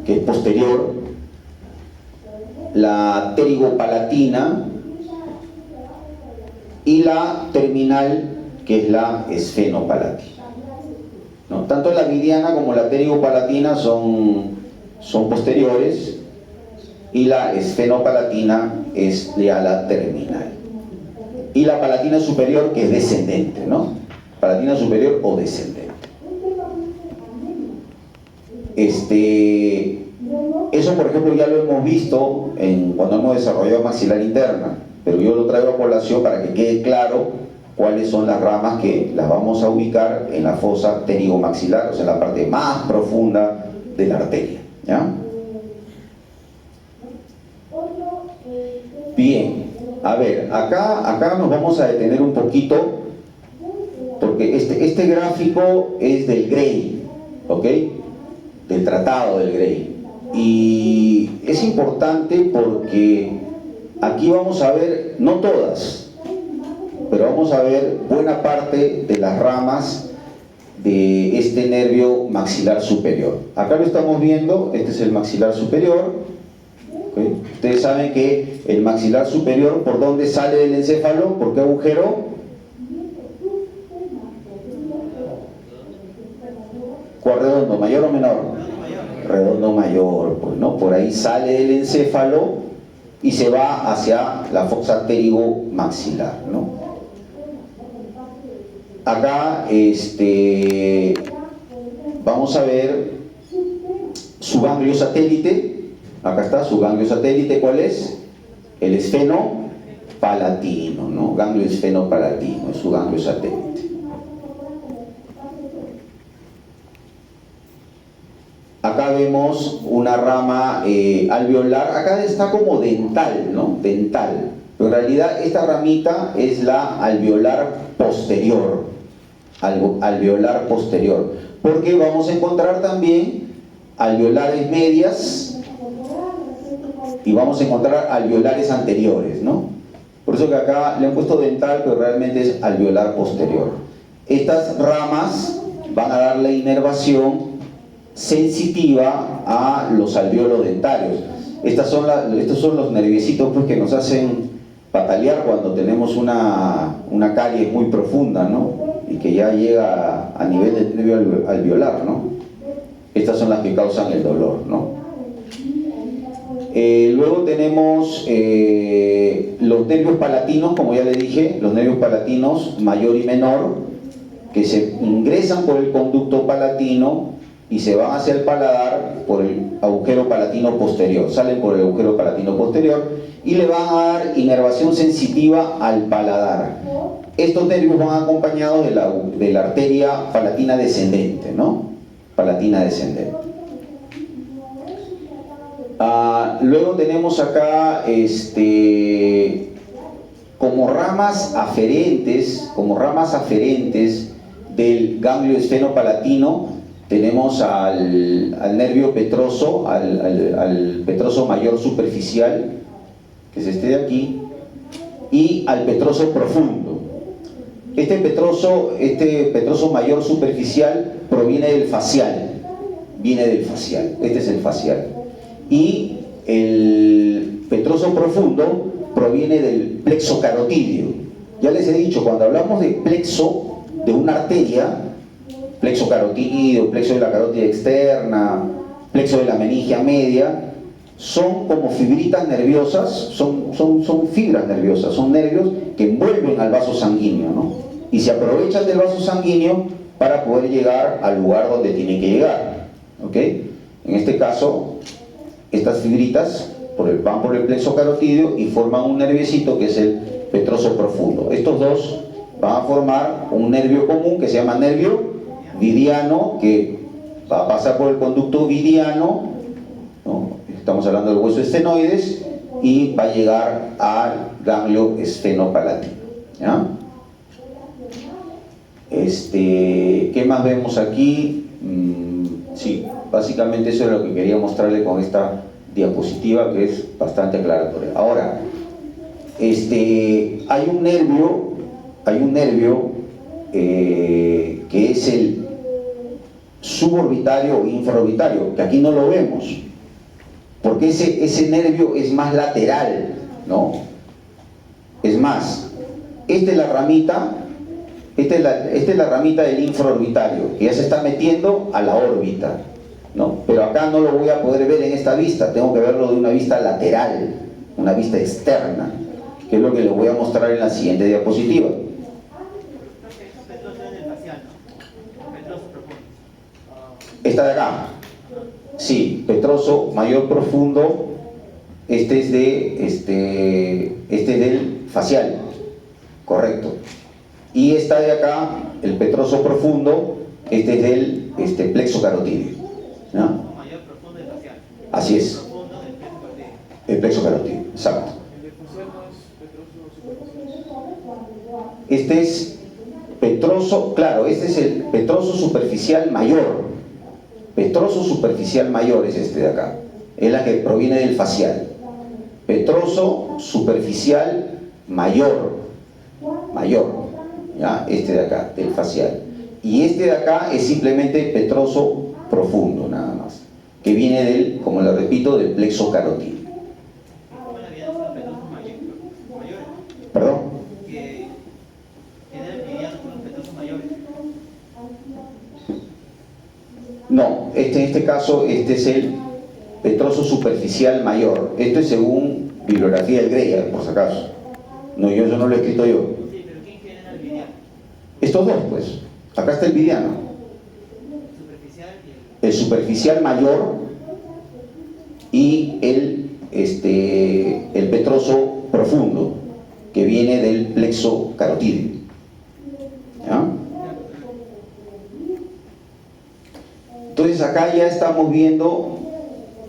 Speaker 1: que es posterior, la pterigopalatina y la terminal, que es la esfenopalatina, ¿no? Tanto la vidiana como la pterigopalatina son posteriores y la esfenopalatina es ya la terminal. Y la palatina superior, que es descendente, ¿no? Palatina superior o descendente. Eso, por ejemplo, ya lo hemos visto cuando hemos desarrollado maxilar interna, pero yo lo traigo a colación para que quede claro cuáles son las ramas que las vamos a ubicar en la fosa pterigomaxilar, o sea, en la parte más profunda de la arteria. ¿Ya? Bien, a ver, acá nos vamos a detener un poquito porque este gráfico es del Gray, ¿ok? Del tratado del Gray. Y es importante porque aquí vamos a ver, no todas, pero vamos a ver buena parte de las ramas de este nervio maxilar superior. Acá lo estamos viendo, este es el maxilar superior. ¿Okay? Ustedes saben que el maxilar superior, ¿por dónde sale del encéfalo? ¿Por qué agujero? ¿Cuál redondo? ¿Mayor o menor? Redondo mayor, pues, ¿no? Por ahí sale del encéfalo y se va hacia la fosa pterigo-maxilar, ¿no? Acá vamos a ver su ganglio satélite. Acá está su ganglio satélite. ¿Cuál es? El esfenopalatino, ¿no? Ganglio esfenopalatino es su ganglio satélite. Acá vemos una rama alveolar. Acá está como dental, ¿no? Dental. Pero en realidad esta ramita es la alveolar posterior. Alveolar posterior. Porque vamos a encontrar también alveolares medias y vamos a encontrar alveolares anteriores, ¿no? Por eso que acá le han puesto dental, pero realmente es alveolar posterior. Estas ramas van a dar la inervación sensitiva a los alveolos dentarios. Estos son los nerviecitos, pues, que nos hacen patalear cuando tenemos una caries muy profunda, ¿no? Y que ya llega a nivel del nervio alveolar, ¿no? Estas son las que causan el dolor, ¿no? Luego tenemos los nervios palatinos, como ya les dije, los nervios palatinos mayor y menor, que se ingresan por el conducto palatino y se van hacia el paladar por el agujero palatino posterior, salen por el agujero palatino posterior y le van a dar inervación sensitiva al paladar. Estos nervios van acompañados de la arteria palatina descendente, ¿no? Palatina descendente. Luego tenemos acá como ramas aferentes del ganglio esfenopalatino, tenemos al nervio petroso, al petroso mayor superficial, que es este de aquí, y al petroso profundo. Este petroso mayor superficial proviene del facial, este es el facial. Y el petroso profundo proviene del plexo carotídeo. Ya les he dicho, cuando hablamos de plexo, de una arteria, plexo carotídeo, plexo de la carótida externa, plexo de la meningia media, son como fibritas nerviosas, son fibras nerviosas, son nervios que envuelven al vaso sanguíneo, ¿no? Y se aprovechan del vaso sanguíneo para poder llegar al lugar donde tienen que llegar, ¿ok? En este caso, estas fibritas van por el plexo carotídeo y forman un nerviecito que es el petroso profundo. Estos dos van a formar un nervio común que se llama nervio vidiano, que va a pasar por el conducto vidiano, ¿no? Estamos hablando del hueso estenoides, y va a llegar al ganglio esfenopalatino, ¿ya? ¿Qué más vemos aquí? Sí, básicamente eso es lo que quería mostrarle con esta diapositiva, que es bastante aclaratoria. Ahora, hay un nervio que es el suborbitario o infraorbitario, que aquí no lo vemos, porque ese nervio es más lateral, ¿no? Es más, esta es la ramita del infraorbitario, que ya se está metiendo a la órbita, ¿no? Pero acá no lo voy a poder ver en esta vista, tengo que verlo de una vista lateral, una vista externa, que es lo que les voy a mostrar en la siguiente diapositiva. Esta de acá, sí, petroso mayor profundo, este es del facial, correcto. Y esta de acá, el petroso profundo, este es del plexo carotídeo, ¿no?
Speaker 2: Mayor profundo del facial.
Speaker 1: Así es. El plexo carotídeo, exacto. Este es petroso, claro, este es el petroso superficial mayor. Petroso superficial mayor es este de acá. Es la que proviene del facial. Petroso superficial mayor. ¿Ya? Este de acá, del facial. Y este de acá es simplemente petroso profundo, nada más, que viene del, como le repito, del plexo carotídeo. ¿Perdón?
Speaker 2: Que el viridiano son los petrosos mayores.
Speaker 1: No, en este caso, este es el petroso superficial mayor. Esto es según bibliografía del Greya, por si acaso. No, yo no lo he escrito yo.
Speaker 2: Sí, pero ¿quién genera el viridiano?
Speaker 1: Estos dos, pues. Acá está el viridiano.
Speaker 2: Superficial y
Speaker 1: El superficial mayor y el petroso profundo, que viene del plexo carotídeo. ¿Ya? Entonces acá ya estamos viendo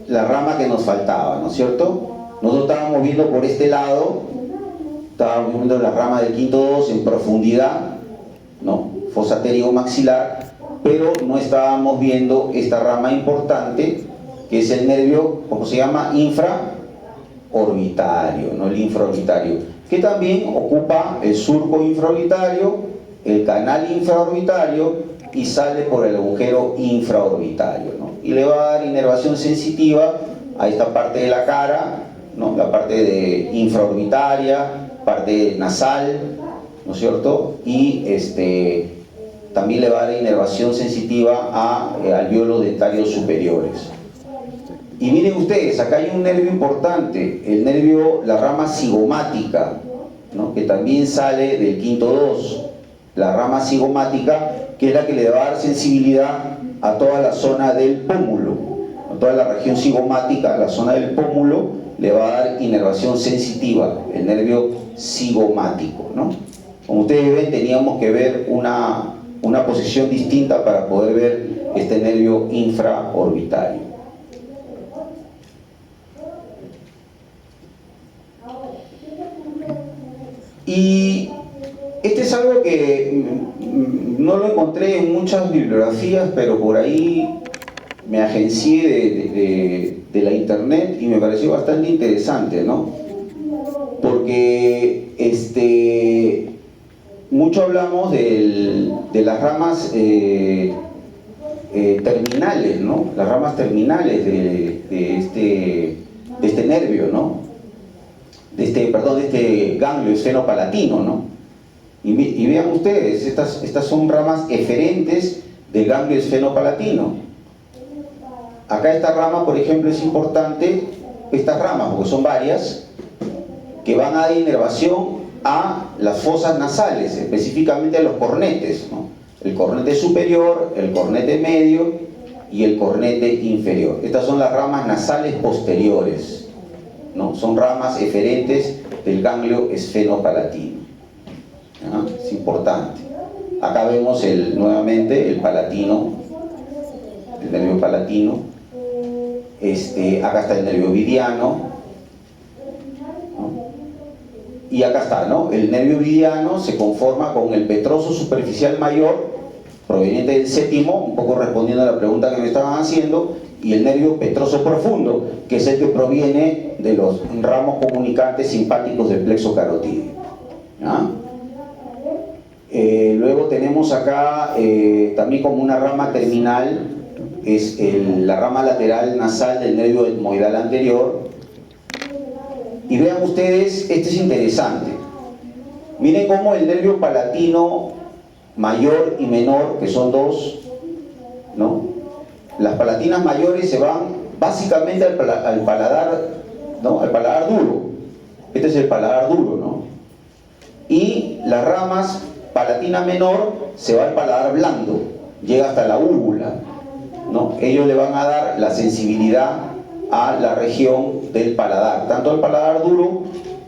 Speaker 1: la rama que nos faltaba, ¿no es cierto? Nosotros estábamos viendo por este lado, estábamos viendo la rama del quinto 2 en profundidad, ¿no? Fosa pterigo-maxilar, pero no estábamos viendo esta rama importante, que es el nervio, ¿cómo se llama? Infraorbitario, ¿no? El infraorbitario, que también ocupa el surco infraorbitario, el canal infraorbitario, y sale por el agujero infraorbitario, ¿no? Y le va a dar inervación sensitiva a esta parte de la cara, ¿no? La parte de infraorbitaria, parte nasal, ¿no es cierto? Y también le va a dar inervación sensitiva a alvéolos dentarios superiores. Y miren ustedes, acá hay un nervio importante, el nervio, la rama cigomática, ¿no? Que también sale del quinto 2. La rama cigomática, que es la que le va a dar sensibilidad a toda la zona del pómulo, a toda la región cigomática, la zona del pómulo, le va a dar inervación sensitiva, el nervio cigomático, ¿no? Como ustedes ven, teníamos que ver una posición distinta para poder ver este nervio infraorbitario. Y este es algo que no lo encontré en muchas bibliografías, pero por ahí me agencié de la internet y me pareció bastante interesante, ¿no? Porque mucho hablamos de las ramas terminales, ¿no? Las ramas terminales de este nervio, ¿no? De este ganglio esfenopalatino, ¿no? Y vean ustedes, estas son ramas eferentes del ganglio esfenopalatino. Acá esta rama, por ejemplo, es importante, estas ramas, porque son varias, que van a dar inervación a las fosas nasales, específicamente a los cornetes, ¿no? El cornete superior, el cornete medio y el cornete inferior. Estas son las ramas nasales posteriores, ¿no? Son ramas eferentes del ganglio esfenopalatino. ¿Ah? Es importante. Acá vemos nuevamente el palatino, el nervio palatino. Acá está el nervio viridiano, ¿no? Y acá está, ¿no? El nervio viridiano se conforma con el petroso superficial mayor, proveniente del séptimo, un poco respondiendo a la pregunta que me estaban haciendo, y el nervio petroso profundo, que es el que proviene de los ramos comunicantes simpáticos del plexo carotídeo. ¿Ah? Luego tenemos acá también como una rama terminal, es la rama lateral nasal del nervio etmoidal anterior. Y vean ustedes, este es interesante. Miren cómo el nervio palatino mayor y menor, que son dos, ¿no? Las palatinas mayores se van básicamente al paladar, ¿no? Al paladar duro. Este es el paladar duro, ¿no? Y las ramas palatina menor se va al paladar blando, llega hasta la úvula, ¿no? Ellos le van a dar la sensibilidad a la región del paladar, tanto el paladar duro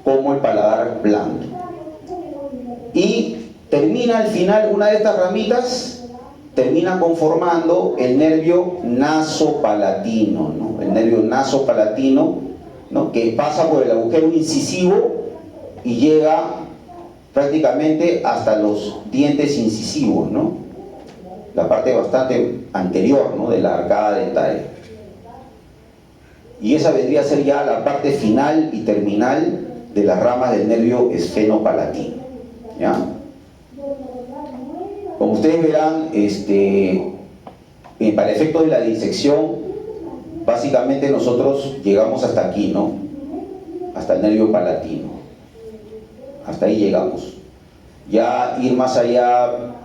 Speaker 1: como el paladar blando. Y termina al final, una de estas ramitas termina conformando el nervio nasopalatino, ¿no? El nervio nasopalatino, ¿no? Que pasa por el agujero incisivo y llega prácticamente hasta los dientes incisivos, ¿no? La parte bastante anterior, ¿no? De la arcada dentaria. Y esa vendría a ser ya la parte final y terminal de las ramas del nervio esfenopalatino, ¿ya? Como ustedes verán, para el efecto de la disección, básicamente nosotros llegamos hasta aquí, ¿no? Hasta el nervio palatino. Hasta ahí llegamos. Ya ir más allá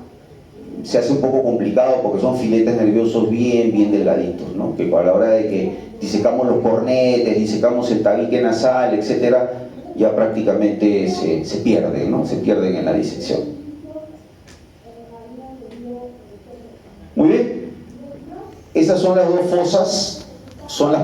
Speaker 1: se hace un poco complicado porque son filetes nerviosos bien delgaditos, ¿no? Que a la hora de que disecamos los cornetes, disecamos el tabique nasal, etcétera, ya prácticamente se pierden, ¿no? Se pierden en la disección. Muy bien. Esas son las dos fosas, son las